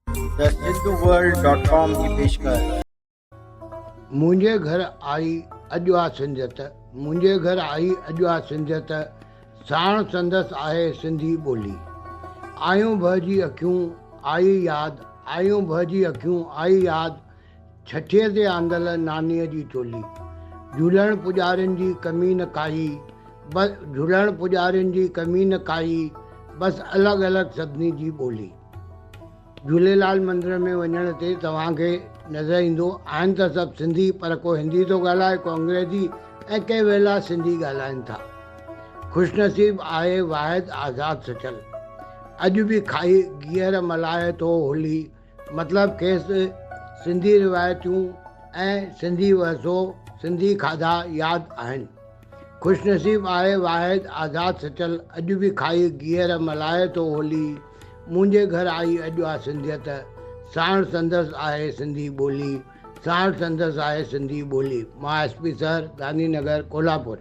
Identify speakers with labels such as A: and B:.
A: The सिंधुवर्ल्ड.com की पेशकश।
B: मुंहिंजे घर आई अॼु आहे सिंधियत, मुंहिंजे घर आई अॼु आहे सिंधियत, साण संदसि आहे सिंधी ॿोली। आयूं भॼी अखियूं आई यादि, आयूं भॼी अखियूं आई यादि, छठीअ ते आंदल नानीअ जी चोली। झूलण पुॼारियुनि जी कमी न काई, बस झूलण पुॼारियुनि जी कमी न काई, बसि अलॻि अलॻि सभिनी जी ॿोली। झूलेलाल मंदिर में वञण ते तव्हांखे नज़र ईंदो आहिनि त सभु सिंधी, पर को हिंदी थो ॻाल्हाए, को अंग्रेजी ऐं कंहिं वेला सिंधी ॻाल्हाइनि था। ख़ुशनसीब आहे वाहिद आज़ादु सचल, अॼु बि खाई गीहर मल्हाए थो होली। मतिलबु खेसि सिंधी रिवायतूं ऐं सिंधी वरसो, सिंधी खाधा यादि आहिनि। ख़ुशनसीब आहे वाहिद आज़ादु सचल, अॼु बि खाई गीहर मल्हाए थो होली। मुंहिंजे घर आई अॼु आहे सिंधियत, साण संदसि आहे सिंधी ॿोली, साण संदसि आहे सिंधी ॿोली। मां SP सर, गांधी नगर, कोल्हापुर।